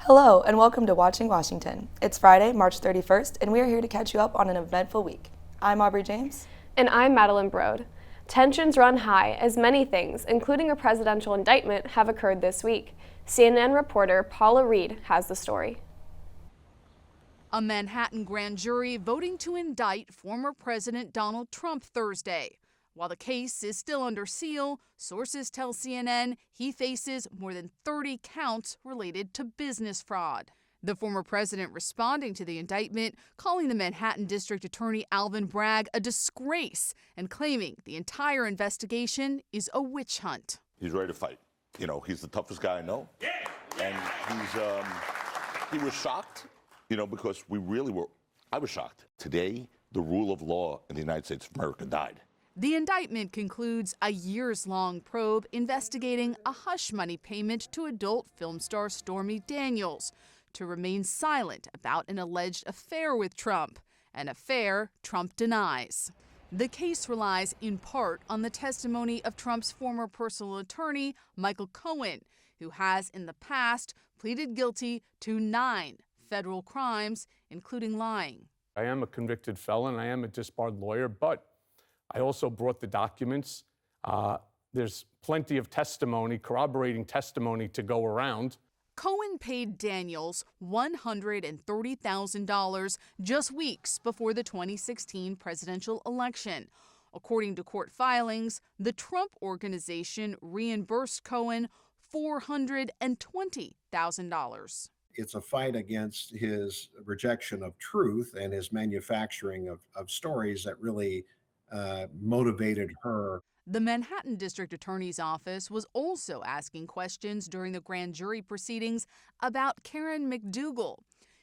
Hello, and welcome to Watching Washington. It's Friday, March 31st, and we are here to catch you up on an eventful week. I'm Aubrey James. And I'm Madeline Brode. Tensions run high as many things, including a presidential indictment, have occurred this week. CNN reporter Paula Reed has the story. A Manhattan grand jury voting to indict former President Donald Trump Thursday. While the case is still under seal, sources tell CNN he faces more than 30 counts related to business fraud. The former president responding to the indictment, calling the Manhattan District Attorney Alvin Bragg a disgrace and claiming the entire investigation is a witch hunt. He's ready to fight. You know, he's the toughest guy I know. Yeah. And he was shocked, because I was shocked. Today, the rule of law in the United States of America died. The indictment concludes a years-long probe investigating a hush money payment to adult film star Stormy Daniels to remain silent about an alleged affair with Trump, an affair Trump denies. The case relies in part on the testimony of Trump's former personal attorney, Michael Cohen, who has in the past pleaded guilty to 9 federal crimes, including lying. I am a convicted felon. I am a disbarred lawyer, but I also brought the documents. There's plenty of testimony, corroborating testimony to go around. Cohen paid Daniels $130,000 just weeks before the 2016 presidential election. According to court filings, the Trump organization reimbursed Cohen $420,000. It's a fight against his rejection of truth and his manufacturing of stories that really motivated her. The Manhattan District Attorney's Office was also asking questions during the grand jury proceedings about Karen McDougal.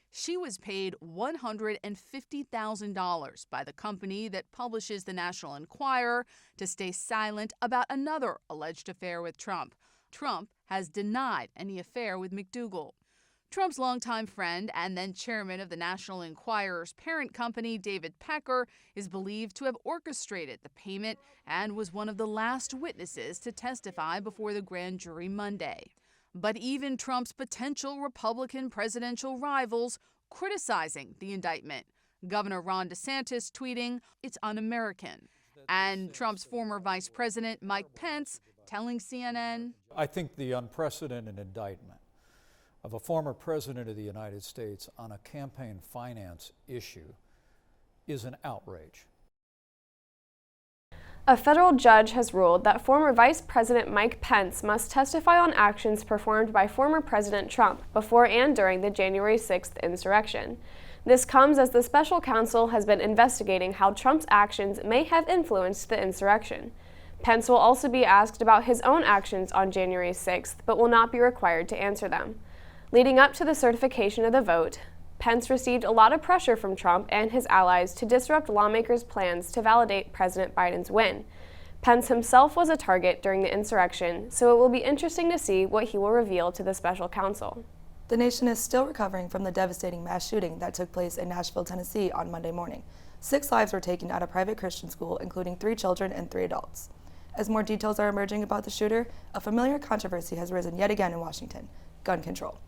She was paid $150,000 by the company that publishes the National Enquirer to stay silent about another alleged affair with Trump. Trump has denied any affair with McDougal. Trump's longtime friend and then chairman of the National Enquirer's parent company, David Pecker, is believed to have orchestrated the payment and was one of the last witnesses to testify before the grand jury Monday. But even Trump's potential Republican presidential rivals criticizing the indictment. Governor Ron DeSantis tweeting, "It's un-American." And Trump's former Vice President Mike Pence telling CNN, "I think the unprecedented indictment of a former president of the United States on a campaign finance issue is an outrage." A federal judge has ruled that former Vice President Mike Pence must testify on actions performed by former President Trump before and during the January 6th insurrection. This comes as the special counsel has been investigating how Trump's actions may have influenced the insurrection. Pence will also be asked about his own actions on January 6th, but will not be required to answer them. Leading up to the certification of the vote, Pence received a lot of pressure from Trump and his allies to disrupt lawmakers' plans to validate President Biden's win. Pence himself was a target during the insurrection, so it will be interesting to see what he will reveal to the special counsel. The nation is still recovering from the devastating mass shooting that took place in Nashville, Tennessee on Monday morning. 6 lives were taken at a private Christian school, including 3 children and 3 adults. As more details are emerging about the shooter, a familiar controversy has risen yet again in Washington: gun control.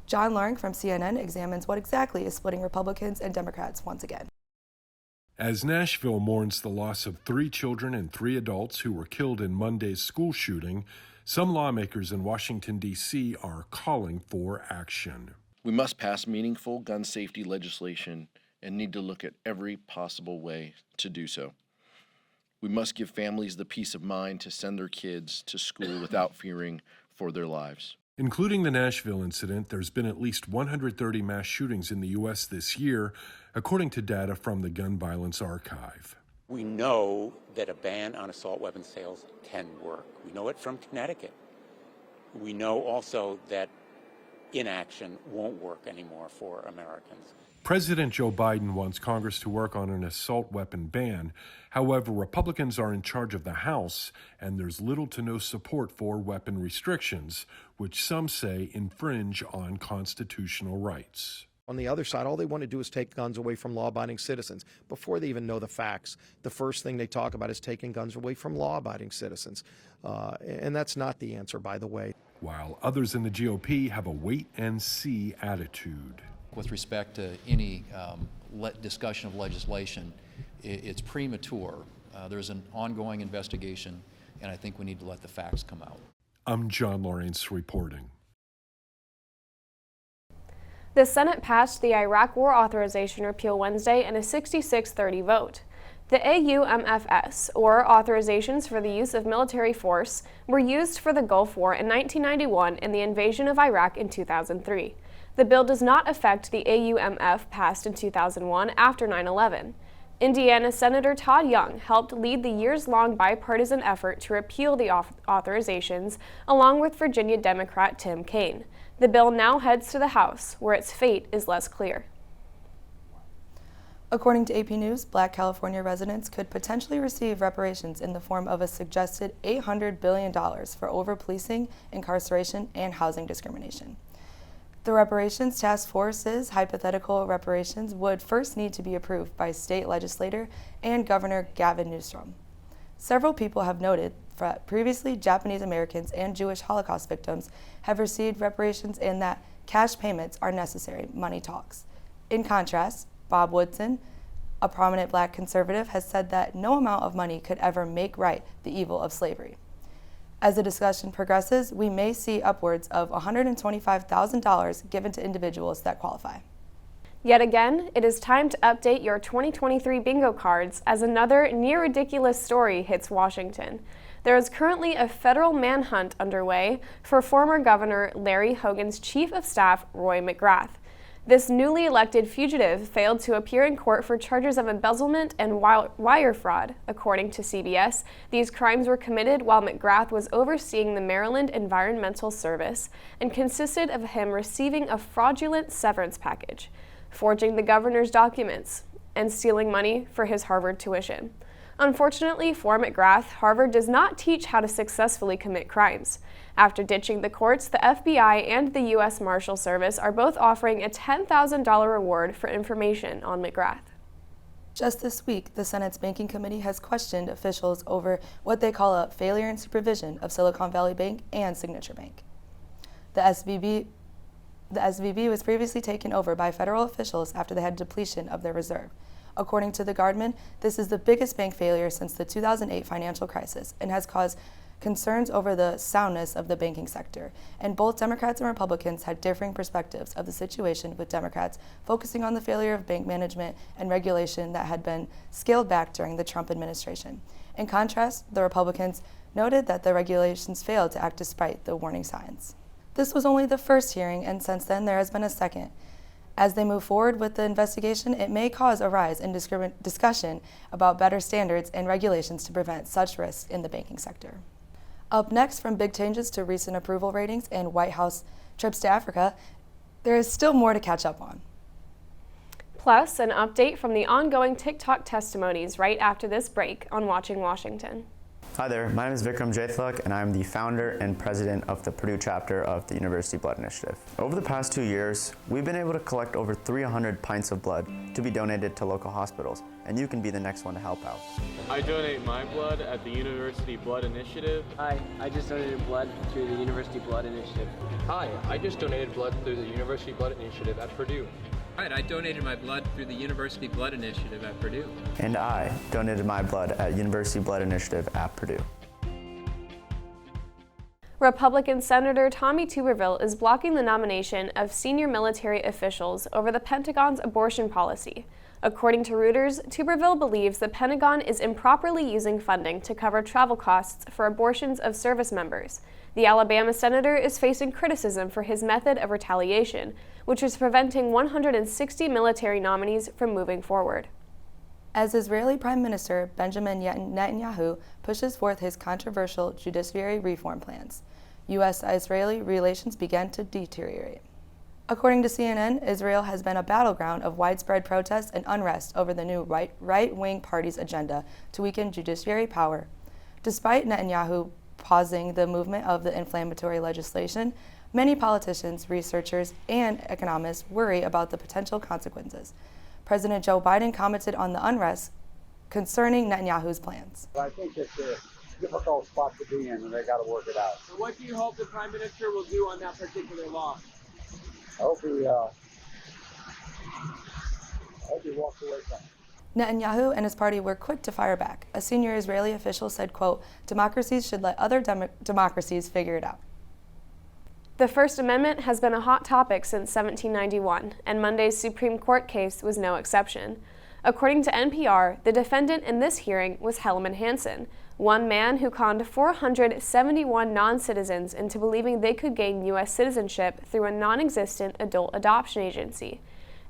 John Luring from CNN examines what exactly is splitting Republicans and Democrats once again. As Nashville mourns the loss of 3 children and 3 adults who were killed in Monday's school shooting, some lawmakers in Washington, D.C. are calling for action. We must pass meaningful gun safety legislation and need to look at every possible way to do so. We must give families the peace of mind to send their kids to school without fearing for their lives. Including the Nashville incident, there's been at least 130 mass shootings in the U.S. this year, according to data from the Gun Violence Archive. We know that a ban on assault weapon sales can work. We know it from Connecticut. We know also that inaction won't work anymore for Americans. President Joe Biden wants Congress to work on an assault weapon ban. However, Republicans are in charge of the House, and there's little to no support for weapon restrictions, which some say infringe on constitutional rights. On the other side, all they want to do is take guns away from law-abiding citizens. Before they even know the facts, the first thing they talk about is taking guns away from law-abiding citizens. And that's not the answer, by the way. while others in the GOP have a wait-and-see attitude. With respect to any discussion of legislation, it's premature. There's an ongoing investigation, and I think we need to let the facts come out. I'm John Lawrence reporting. The Senate passed the Iraq War Authorization repeal Wednesday in a 66-30 vote. The AUMFS, or Authorizations for the Use of Military Force, were used for the Gulf War in 1991 and the invasion of Iraq in 2003. The bill does not affect the AUMF passed in 2001 after 9/11. Indiana Senator Todd Young helped lead the years-long bipartisan effort to repeal the authorizations, along with Virginia Democrat Tim Kaine. The bill now heads to the House, where its fate is less clear. According to AP News, Black California residents could potentially receive reparations in the form of a suggested $800 billion for over-policing, incarceration, and housing discrimination. The Reparations Task Force's hypothetical reparations would first need to be approved by state legislator and Governor Gavin Newsom. Several people have noted that previously Japanese Americans and Jewish Holocaust victims have received reparations and that cash payments are necessary. Money talks. In contrast, Bob Woodson, a prominent Black conservative, has said that no amount of money could ever make right the evil of slavery. As the discussion progresses, we may see upwards of $125,000 given to individuals that qualify. Yet again, it is time to update your 2023 bingo cards as another near-ridiculous story hits Washington. There is currently a federal manhunt underway for former Governor Larry Hogan's Chief of Staff, Roy McGrath. This newly elected fugitive failed to appear in court for charges of embezzlement and wire fraud. According to CBS, these crimes were committed while McGrath was overseeing the Maryland Environmental Service and consisted of him receiving a fraudulent severance package, forging the governor's documents, and stealing money for his Harvard tuition. Unfortunately for McGrath, Harvard does not teach how to successfully commit crimes. After ditching the courts, the FBI and the U.S. Marshal Service are both offering a $10,000 reward for information on McGrath. Just this week, the Senate's Banking Committee has questioned officials over what they call a failure in supervision of Silicon Valley Bank and Signature Bank. The SVB was previously taken over by federal officials after they had depletion of their reserve. According to the Guardian, this is the biggest bank failure since the 2008 financial crisis and has caused concerns over the soundness of the banking sector. And both Democrats and Republicans had differing perspectives of the situation, with Democrats focusing on the failure of bank management and regulation that had been scaled back during the Trump administration. In contrast, the Republicans noted that the regulations failed to act despite the warning signs. This was only the first hearing, and since then there has been a second. As they move forward with the investigation, it may cause a rise in discussion about better standards and regulations to prevent such risks in the banking sector. Up next, from big changes to recent approval ratings and White House trips to Africa, there is still more to catch up on. Plus, an update from the ongoing TikTok testimonies right after this break on Watching Washington. Hi there, my name is Vikram Jaithlak, and I'm the founder and president of the Purdue chapter of the University Blood Initiative. Over the past 2 years, we've been able to collect over 300 pints of blood to be donated to local hospitals, and you can be the next one to help out. I donate my blood at the University Blood Initiative. Hi, I just donated blood through the University Blood Initiative. Hi, I just donated blood through the University Blood Initiative at Purdue. Right, I donated my blood through the University Blood Initiative at Purdue. And I donated my blood at University Blood Initiative at Purdue. Republican Senator Tommy Tuberville is blocking the nomination of senior military officials over the Pentagon's abortion policy. According to Reuters, Tuberville believes the Pentagon is improperly using funding to cover travel costs for abortions of service members. The Alabama senator is facing criticism for his method of retaliation, which is preventing 160 military nominees from moving forward. As Israeli Prime Minister Benjamin Netanyahu pushes forth his controversial judiciary reform plans, U.S.-Israeli relations began to deteriorate. According to CNN, Israel has been a battleground of widespread protests and unrest over the new right-wing party's agenda to weaken judiciary power. Despite Netanyahu pausing the movement of the inflammatory legislation, many politicians, researchers, and economists worry about the potential consequences. President Joe Biden commented on the unrest concerning Netanyahu's plans. I think that difficult spot to be in, and they got to work it out. So what do you hope the Prime Minister will do on that particular law? I hope he walks away from it. Netanyahu and his party were quick to fire back. A senior Israeli official said, quote, "Democracies should let other democracies figure it out." The First Amendment has been a hot topic since 1791, and Monday's Supreme Court case was no exception. According to NPR, the defendant in this hearing was Hellman Hansen, one man who conned 471 non-citizens into believing they could gain U.S. citizenship through a non-existent adult adoption agency.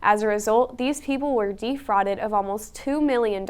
As a result, these people were defrauded of almost $2 million.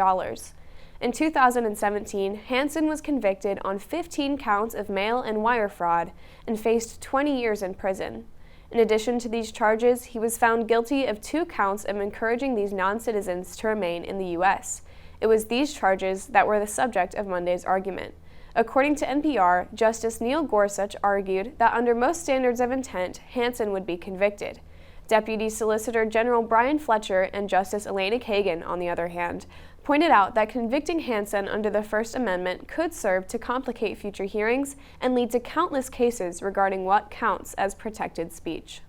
In 2017, Hansen was convicted on 15 counts of mail and wire fraud and faced 20 years in prison. In addition to these charges, he was found guilty of 2 counts of encouraging these non-citizens to remain in the U.S. It was these charges that were the subject of Monday's argument. According to NPR, Justice Neil Gorsuch argued that under most standards of intent, Hansen would be convicted. Deputy Solicitor General Brian Fletcher and Justice Elena Kagan, on the other hand, pointed out that convicting Hansen under the First Amendment could serve to complicate future hearings and lead to countless cases regarding what counts as protected speech.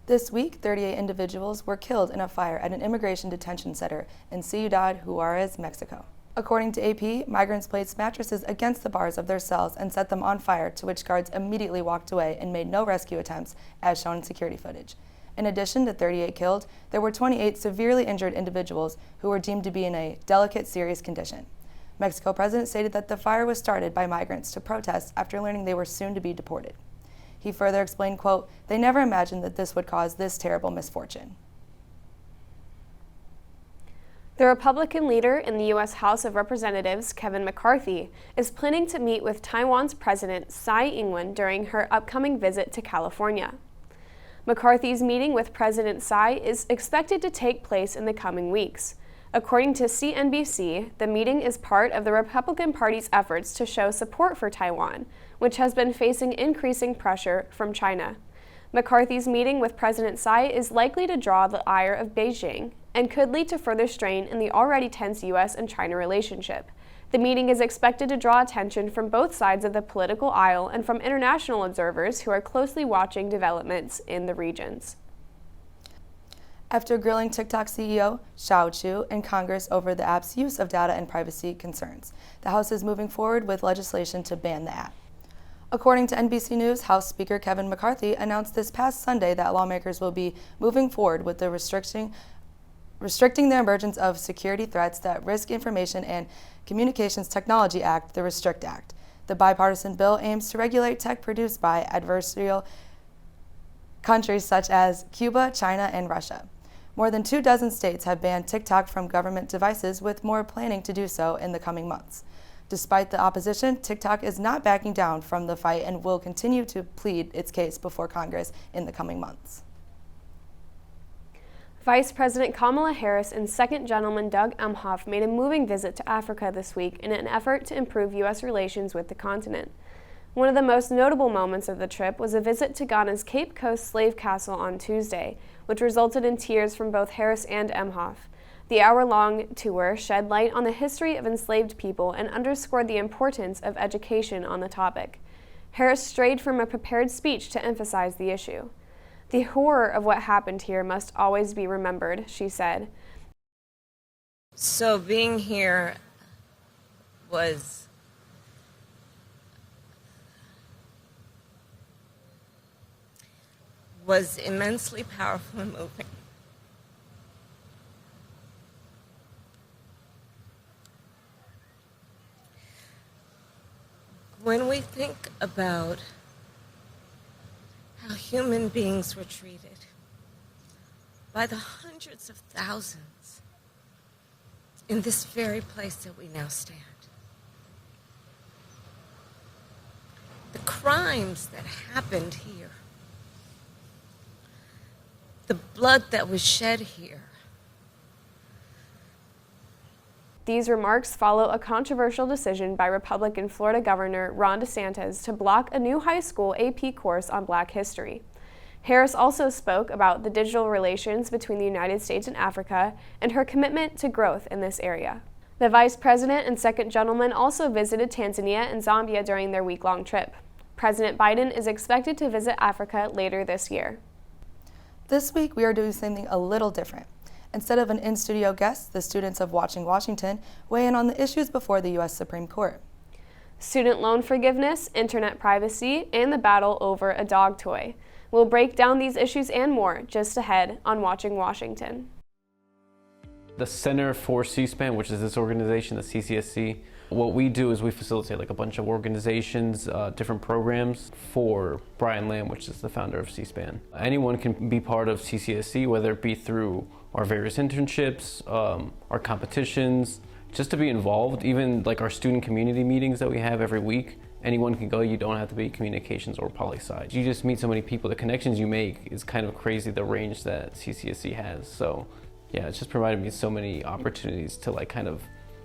This week, 38 individuals were killed in a fire at an immigration detention center in Ciudad Juarez, Mexico. According to AP, migrants placed mattresses against the bars of their cells and set them on fire, to which guards immediately walked away and made no rescue attempts, as shown in security footage. In addition to 38 killed, there were 28 severely injured individuals who were deemed to be in a delicate, serious condition. Mexico president stated that the fire was started by migrants to protest after learning they were soon to be deported. He further explained, quote, "They never imagined that this would cause this terrible misfortune." The Republican leader in the U.S. House of Representatives, Kevin McCarthy, is planning to meet with Taiwan's President Tsai Ing-wen during her upcoming visit to California. McCarthy's meeting with President Tsai is expected to take place in the coming weeks. According to CNBC, the meeting is part of the Republican Party's efforts to show support for Taiwan, which has been facing increasing pressure from China. McCarthy's meeting with President Tsai is likely to draw the ire of Beijing and could lead to further strain in the already tense U.S. and China relationship. The meeting is expected to draw attention from both sides of the political aisle and from international observers who are closely watching developments in the regions. After grilling TikTok CEO Shao Chu in Congress over the app's use of data and privacy concerns, the House is moving forward with legislation to ban the app. According to NBC News, House Speaker Kevin McCarthy announced this past Sunday that lawmakers will be moving forward with the restricting the emergence of security threats that risk information and Communications Technology Act, the Restrict Act. The bipartisan bill aims to regulate tech produced by adversarial countries such as Cuba, China, and Russia. More than 24 states have banned TikTok from government devices, with more planning to do so in the coming months. Despite the opposition, TikTok is not backing down from the fight and will continue to plead its case before Congress in the coming months. Vice President Kamala Harris and Second Gentleman Doug Emhoff made a moving visit to Africa this week in an effort to improve U.S. relations with the continent. One of the most notable moments of the trip was a visit to Ghana's Cape Coast slave castle on Tuesday, which resulted in tears from both Harris and Emhoff. The hour-long tour shed light on the history of enslaved people and underscored the importance of education on the topic. Harris strayed from a prepared speech to emphasize the issue. "The horror of what happened here must always be remembered," she said. So being here was immensely powerful and moving. When we think about how human beings were treated by the hundreds of thousands in this very place that we now stand, the crimes that happened here, the blood that was shed here. These remarks follow a controversial decision by Republican Florida Governor Ron DeSantis to block a new high school AP course on Black history. Harris also spoke about the digital relations between the United States and Africa and her commitment to growth in this area. The Vice President and Second Gentleman also visited Tanzania and Zambia during their week-long trip. President Biden is expected to visit Africa later this year. This week, we are doing something a little different. Instead of an in-studio guest, the students of Watching Washington weigh in on the issues before the U.S. Supreme Court. Student loan forgiveness, internet privacy, and the battle over a dog toy. We'll break down these issues and more just ahead on Watching Washington. The Center for C-SPAN, which is this organization, the CCSC, what we do is we facilitate like a bunch of organizations, different programs for Brian Lamb, which is the founder of C-SPAN. Anyone can be part of CCSC, whether it be through our various internships, our competitions, just to be involved, even like our student community meetings that we have every week. Anyone can go, you don't have to be communications or poli-sci. You just meet so many people, the connections you make is kind of crazy, the range that CCSC has. So yeah, it's just provided me so many opportunities to like kind of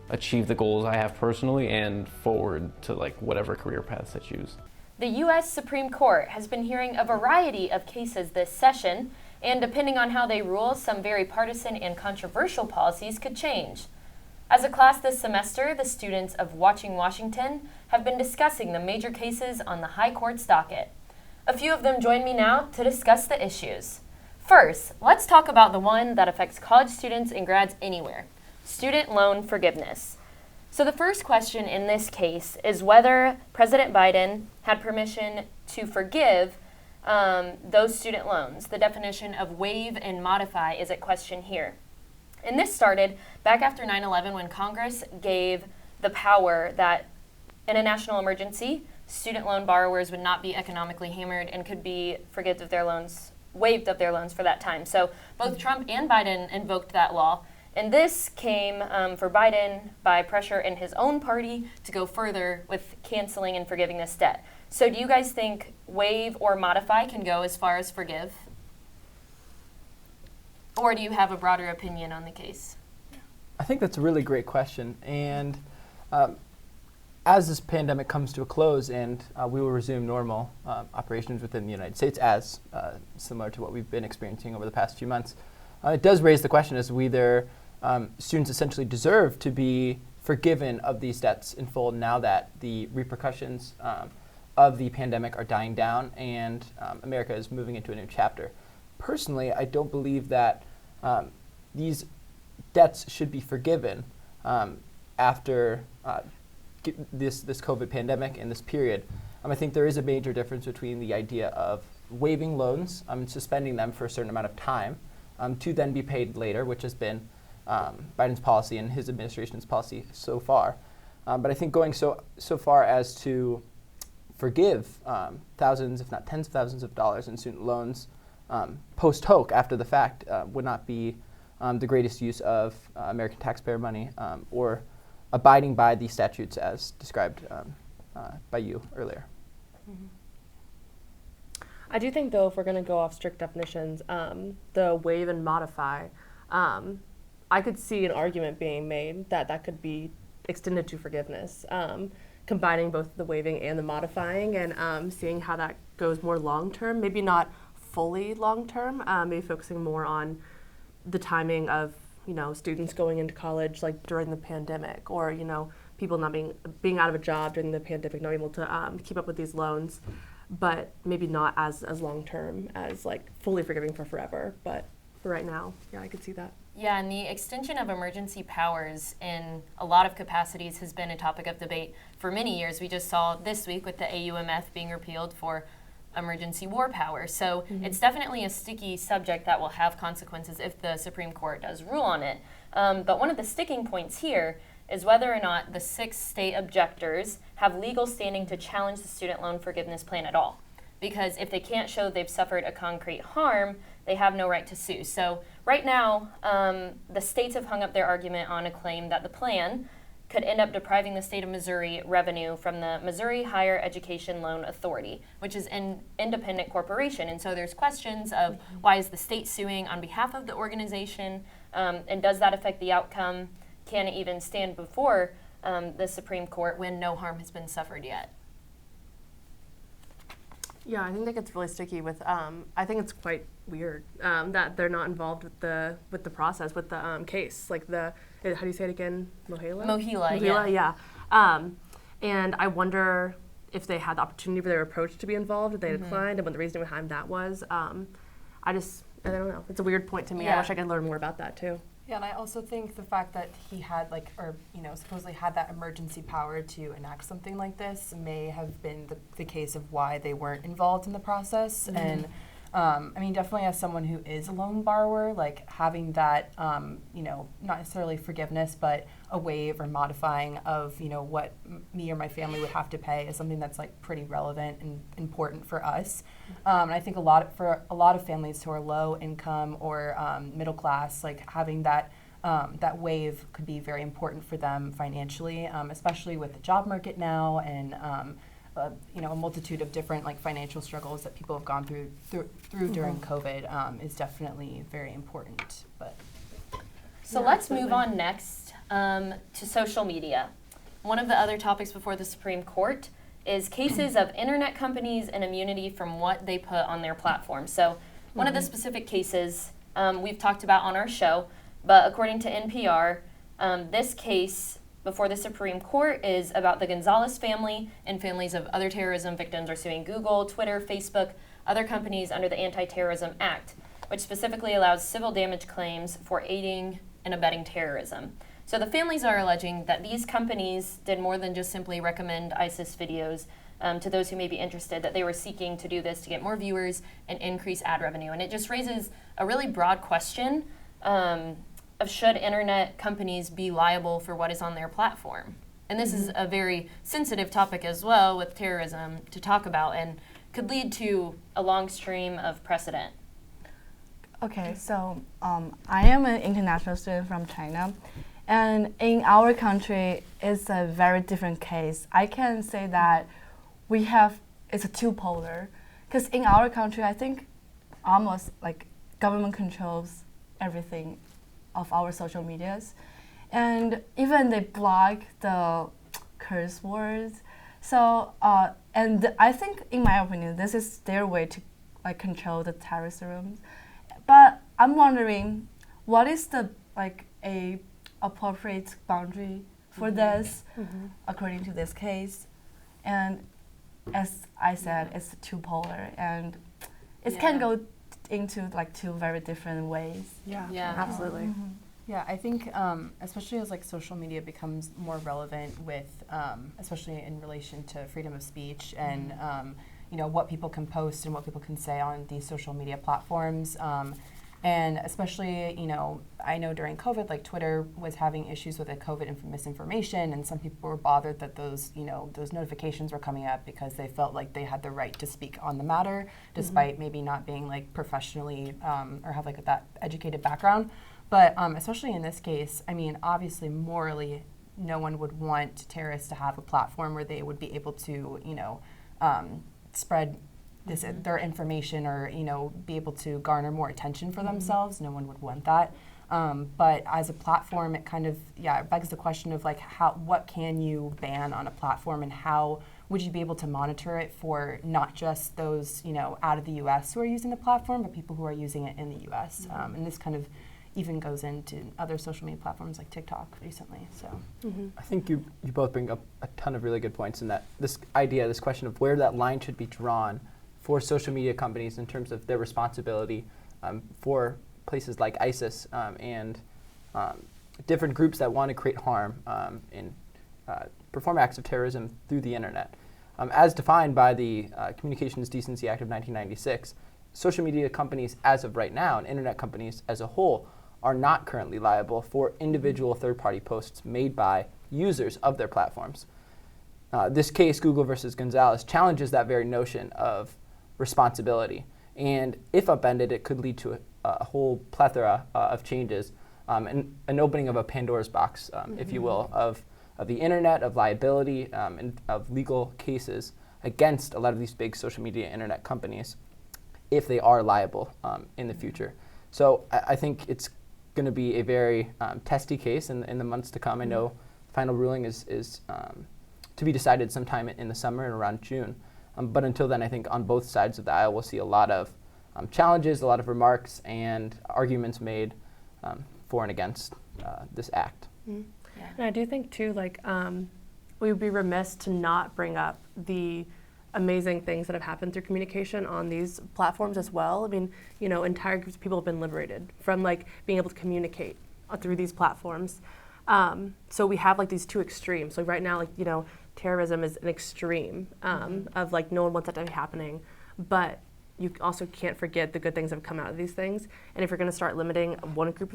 achieve the goals I have personally and forward to like whatever career paths I choose. The U.S. Supreme Court has been hearing a variety of cases this session, and depending on how they rule, some very partisan and controversial policies could change. As a class this semester, the students of Watching Washington have been discussing the major cases on the High Court's docket. A few of them join me now to discuss the issues. First, let's talk about the one that affects college students and grads anywhere: student loan forgiveness. So the first question in this case is whether President Biden had permission to forgive those student loans. The definition of waive and modify is at question here. And this started back after 9/11 when Congress gave the power that in a national emergency, student loan borrowers would not be economically hammered and could be waived of their loans for that time. So both Trump and Biden invoked that law. And this came for Biden by pressure in his own party to go further with canceling and forgiving this debt. So do you guys think waive or modify can go as far as forgive? Or do you have a broader opinion on the case? I think that's a really great question. And as this pandemic comes to a close and we will resume normal operations within the United States, as similar to what we've been experiencing over the past few months, it does raise the question as whether students essentially deserve to be forgiven of these debts in full now that the repercussions of the pandemic are dying down and America is moving into a new chapter. Personally, I don't believe that these debts should be forgiven after this COVID pandemic and this period. I think there is a major difference between the idea of waiving loans, suspending them for a certain amount of time, to then be paid later, which has been Biden's policy and his administration's policy so far. But I think going so far as to forgive thousands, if not tens of thousands of dollars in student loans post hoc after the fact would not be the greatest use of American taxpayer money or abiding by the statutes as described by you earlier. Mm-hmm. I do think, though, if we're going to go off strict definitions, the waive and modify, I could see an argument being made that that could be extended to forgiveness, combining both the waiving and the modifying and seeing how that goes more long-term, maybe not fully long-term, maybe focusing more on the timing of, students going into college like during the pandemic, or, people not being out of a job during the pandemic, not able to keep up with these loans, but maybe not as long-term as like fully forgiving for forever. But for right now, yeah, I could see that. Yeah, and the extension of emergency powers in a lot of capacities has been a topic of debate for many years. We just saw this week with the AUMF being repealed for emergency war power. So it's definitely a sticky subject that will have consequences if the Supreme Court does rule on it. But one of the sticking points here is whether or not the 6 state objectors have legal standing to challenge the student loan forgiveness plan at all. Because if they can't show they've suffered a concrete harm, they have no right to sue. So right now, the states have hung up their argument on a claim that the plan could end up depriving the state of Missouri revenue from the Missouri Higher Education Loan Authority, which is an independent corporation. And so there's questions of why is the state suing on behalf of the organization, and does that affect the outcome? Can it even stand before the Supreme Court when no harm has been suffered yet? Yeah, I think that gets really sticky with. I think it's quite weird that they're not involved with the process, with the case, like how do you say it again? Mohila, yeah. And I wonder if they had the opportunity for their approach to be involved, if they declined, and what the reasoning behind that was. I don't know. It's a weird point to me. I wish I could learn more about that too. Yeah, and I also think the fact that he had supposedly had that emergency power to enact something like this may have been the case of why they weren't involved in the process. And I mean, definitely as someone who is a loan borrower, like having that, not necessarily forgiveness, but a waive or modifying of, what me or my family would have to pay is something that's like pretty relevant and important for us. And I think for a lot of families who are low income or middle class, like having that waive could be very important for them financially, especially with the job market now and a multitude of different like financial struggles that people have gone through during COVID is definitely very important. So let's move on next to social media. One of the other topics before the Supreme Court is cases of internet companies and immunity from what they put on their platform. So one of the specific cases we've talked about on our show, but according to NPR, this case before the Supreme Court is about the Gonzalez family, and families of other terrorism victims are suing Google, Twitter, Facebook, other companies under the Anti-Terrorism Act, which specifically allows civil damage claims for aiding and abetting terrorism. So the families are alleging that these companies did more than just simply recommend ISIS videos to those who may be interested, that they were seeking to do this to get more viewers and increase ad revenue. And it just raises a really broad question of should internet companies be liable for what is on their platform? And this is a very sensitive topic as well with terrorism to talk about and could lead to a long stream of precedent. Okay, so I am an international student from China, and in our country, it's a very different case. I can say that it's a two-polar, because in our country, I think almost like government controls everything of our social medias, and even they block the curse words. So and I think, in my opinion, this is their way to like control the terrorism. But I'm wondering, what is the a appropriate boundary for this, according to this case? And as I said, it's two polar, and it can go into like two very different ways. Yeah, absolutely. Yeah, I think especially as like social media becomes more relevant with, especially in relation to freedom of speech and what people can post and what people can say on these social media platforms. And especially, I know during COVID, like Twitter was having issues with the COVID misinformation, and some people were bothered that those notifications were coming up because they felt like they had the right to speak on the matter, despite maybe not being like professionally or have like that educated background. But especially in this case, I mean, obviously morally, no one would want terrorists to have a platform where they would be able to, spread their information or be able to garner more attention for themselves. No one would want that. But as a platform, it kind of it begs the question of like what can you ban on a platform, and how would you be able to monitor it for not just those out of the U.S. who are using the platform, but people who are using it in the U.S. And this kind of even goes into other social media platforms like TikTok recently. So I think you both bring up a ton of really good points in that this question of where that line should be drawn for social media companies in terms of their responsibility for places like ISIS and different groups that want to create harm and perform acts of terrorism through the internet. As defined by the Communications Decency Act of 1996, social media companies as of right now and internet companies as a whole are not currently liable for individual third-party posts made by users of their platforms. This case, Google versus Gonzalez, challenges that very notion of responsibility. And if upended, it could lead to a whole plethora of changes and an opening of a Pandora's box, if you will, of the internet, of liability, and of legal cases against a lot of these big social media internet companies if they are liable in the future. So I think it's going to be a very testy case in the months to come. I know final ruling is to be decided sometime in the summer and around June. But until then, I think on both sides of the aisle, we'll see a lot of challenges, a lot of remarks, and arguments made for and against this act. Mm-hmm. Yeah. And I do think too, like, we would be remiss to not bring up the amazing things that have happened through communication on these platforms as well. I mean, you know, entire groups of people have been liberated from like being able to communicate through these platforms. So we have like these two extremes. So right now, like, you know, terrorism is an extreme of like no one wants that to be happening, but you also can't forget the good things that have come out of these things. And if you're going to start limiting one group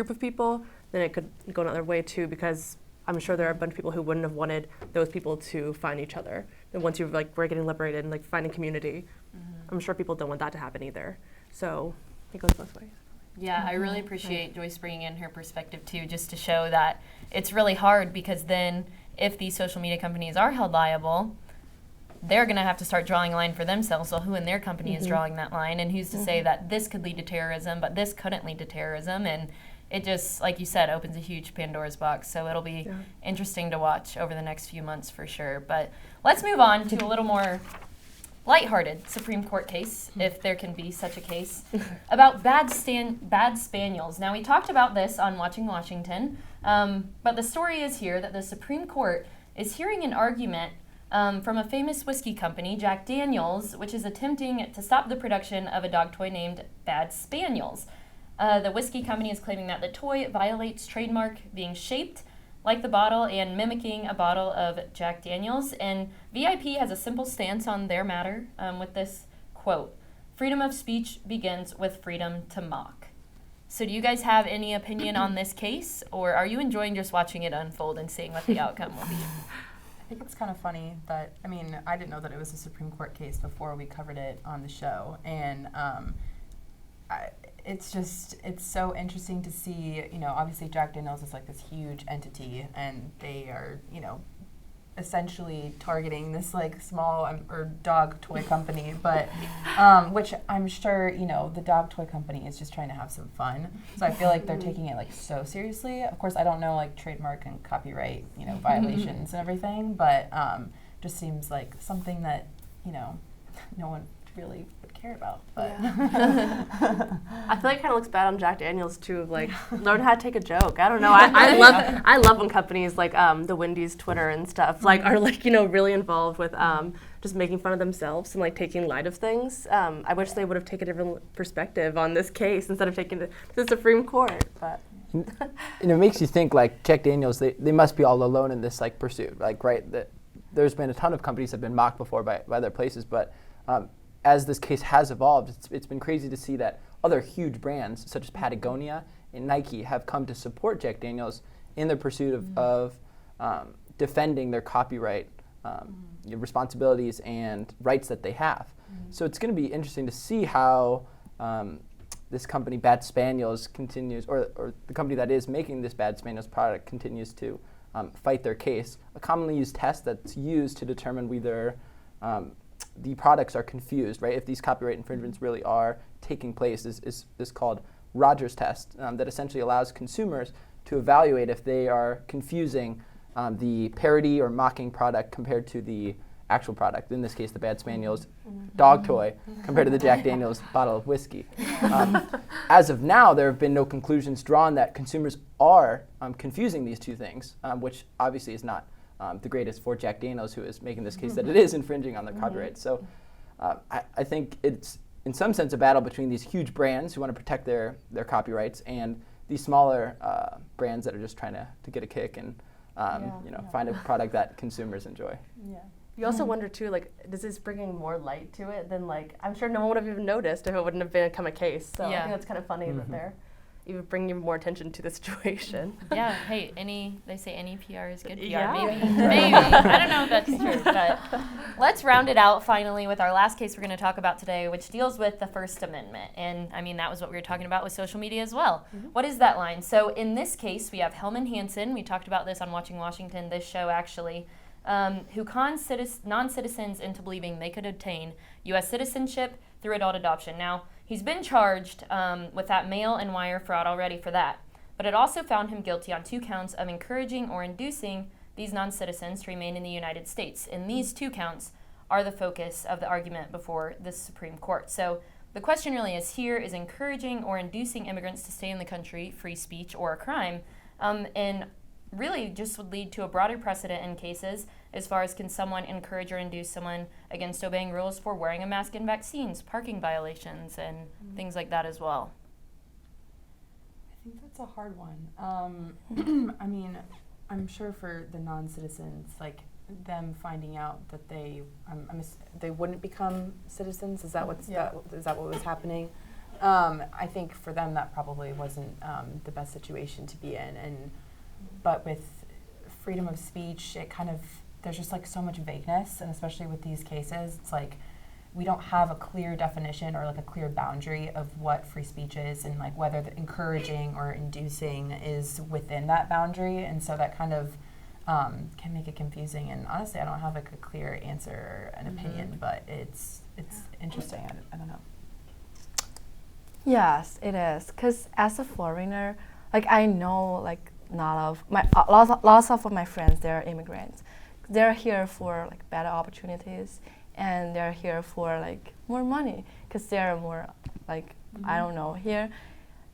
of people, then it could go another way too, because I'm sure there are a bunch of people who wouldn't have wanted those people to find each other. And once we're getting liberated and like finding community, I'm sure people don't want that to happen either. So it goes both ways. Yeah, I really appreciate Joyce bringing in her perspective too, just to show that it's really hard, because then if these social media companies are held liable, they're going to have to start drawing a line for themselves. Well, who in their company is drawing that line, and who's to say that this could lead to terrorism, but this couldn't lead to terrorism? And it just, like you said, opens a huge Pandora's box. So it'll be interesting to watch over the next few months for sure. But let's move on to a little more lighthearted Supreme Court case, if there can be such a case, about bad spaniels. Now, we talked about this on Watching Washington, but the story is here that the Supreme Court is hearing an argument from a famous whiskey company, Jack Daniels, which is attempting to stop the production of a dog toy named Bad Spaniels. The whiskey company is claiming that the toy violates trademark, being shaped like the bottle and mimicking a bottle of Jack Daniels. And VIP has a simple stance on their matter with this quote: "Freedom of speech begins with freedom to mock." So do you guys have any opinion on this case, or are you enjoying just watching it unfold and seeing what the outcome will be? I think it's kind of funny that, I mean, I didn't know that it was a Supreme Court case before we covered it on the show. And it's so interesting to see, you know, obviously Jack Daniels is like this huge entity, and they are, you know, essentially targeting this like small or dog toy company, but which I'm sure, you know, the dog toy company is just trying to have some fun. So I feel like they're taking it like so seriously. Of course, I don't know like trademark and copyright, you know, violations and everything, but just seems like something that, you know, no one really would care about. But I feel like it kind of looks bad on Jack Daniels too, of like learn how to take a joke. I don't know. I love when companies like the Wendy's Twitter and stuff like are like, you know, really involved with just making fun of themselves and like taking light of things. I wish they would have taken a different perspective on this case instead of taking it to the Supreme Court. But and it makes you think like Jack Daniels, they must be all alone in this like pursuit, like, right? That there's been a ton of companies that have been mocked before by other places, but as this case has evolved, it's been crazy to see that other huge brands such as Patagonia and Nike have come to support Jack Daniels in the pursuit of defending their copyright responsibilities and rights that they have. So it's going to be interesting to see how this company, Bad Spaniels, continues, or the company that is making this Bad Spaniels product continues to fight their case. A commonly used test that's used to determine whether the products are confused, right? If these copyright infringements really are taking place is called Rogers test that essentially allows consumers to evaluate if they are confusing the parody or mocking product compared to the actual product, in this case the Bad Spaniels dog toy compared to the Jack Daniels bottle of whiskey. As of now, there have been no conclusions drawn that consumers are confusing these two things, which obviously is not the greatest for Jack Daniels, who is making this case that it is infringing on the copyright. So I think it's in some sense a battle between these huge brands who want to protect their copyrights and these smaller brands that are just trying to get a kick and find a product that consumers enjoy. Yeah. You also wonder too, like, does this bringing more light to it than like, I'm sure no one would have even noticed if it wouldn't have become a case. So I think that's kind of funny that they're even bringing more attention to the situation. Yeah, hey, they say any PR is good PR. Yeah. Maybe. I don't know if that's true, but let's round it out finally with our last case we're going to talk about today, which deals with the First Amendment. And I mean, that was what we were talking about with social media as well. What is that line? So in this case, we have Hellman Hansen. We talked about this on Watching Washington, this show actually, who conned non-citizens into believing they could obtain U.S. citizenship through adult adoption. Now, he's been charged with that mail and wire fraud already for that, but it also found him guilty on 2 counts of encouraging or inducing these non-citizens to remain in the United States. And these 2 counts are the focus of the argument before the Supreme Court. So the question really is here, is encouraging or inducing immigrants to stay in the country free speech or a crime? And really just would lead to a broader precedent in cases as far as can someone encourage or induce someone against obeying rules for wearing a mask in vaccines, parking violations, and things like that as well. I think that's a hard one. I mean, I'm sure for the non-citizens, like them finding out that they wouldn't become citizens. Is that is that what was happening? I think for them that probably wasn't the best situation to be in. But with freedom of speech, it kind of there's just like so much vagueness, and especially with these cases, it's like we don't have a clear definition or like a clear boundary of what free speech is and like whether the encouraging or inducing is within that boundary, and so that kind of can make it confusing. And honestly, I don't have like a clear answer or an opinion, but it's interesting. I don't know. Yes, it is. Because as a foreigner, like I know like lots of my friends, they're immigrants. They're here for like better opportunities, and they're here for like more money because they're more like I don't know here.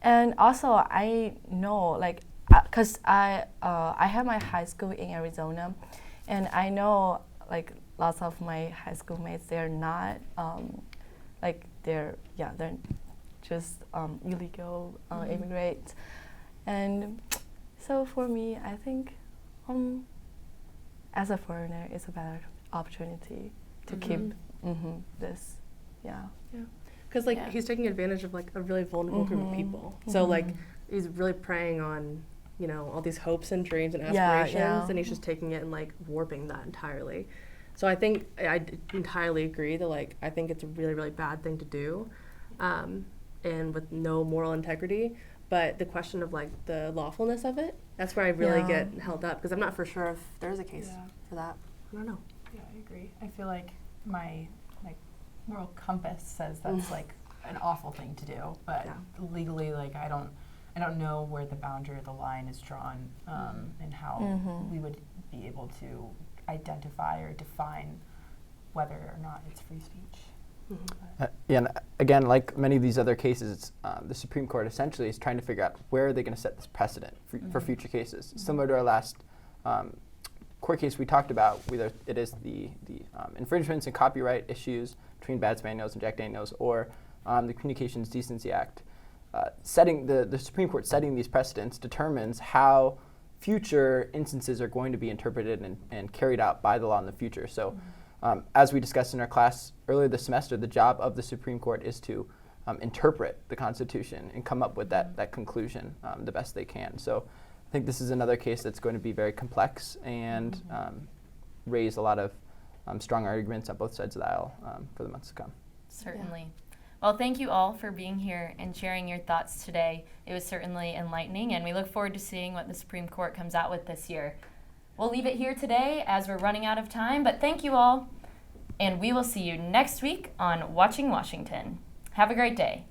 And also I know like because I have my high school in Arizona, and I know like lots of my high school mates, they're not like they're just illegal immigrants. And so for me, I think as a foreigner, it's a better opportunity to keep this. Yeah. Because like he's taking advantage of like a really vulnerable group of people. So like he's really preying on, you know, all these hopes and dreams and aspirations, and he's just taking it and like warping that entirely. So I think I entirely agree that like I think it's a really, really bad thing to do, and with no moral integrity. But the question of like the lawfulness of it, that's where I really get held up, because I'm not for sure if there's a case for that. I don't know. Yeah, I agree. I feel like my moral compass says that's like an awful thing to do, but legally, like I don't know where the boundary or the line is drawn, and how we would be able to identify or define whether or not it's free speech. And again, like many of these other cases, the Supreme Court essentially is trying to figure out where are they going to set this precedent for future cases. Similar to our last court case we talked about, whether it is the infringements and copyright issues between Bad Spaniels and Jack Daniels, or the Communications Decency Act. Setting the Supreme Court setting these precedents determines how future instances are going to be interpreted and carried out by the law in the future. So. As we discussed in our class earlier this semester, the job of the Supreme Court is to interpret the Constitution and come up with that conclusion the best they can. So I think this is another case that's going to be very complex and raise a lot of strong arguments on both sides of the aisle for the months to come. Certainly. Well, thank you all for being here and sharing your thoughts today. It was certainly enlightening, and we look forward to seeing what the Supreme Court comes out with this year. We'll leave it here today as we're running out of time, but thank you all, and we will see you next week on Watching Washington. Have a great day.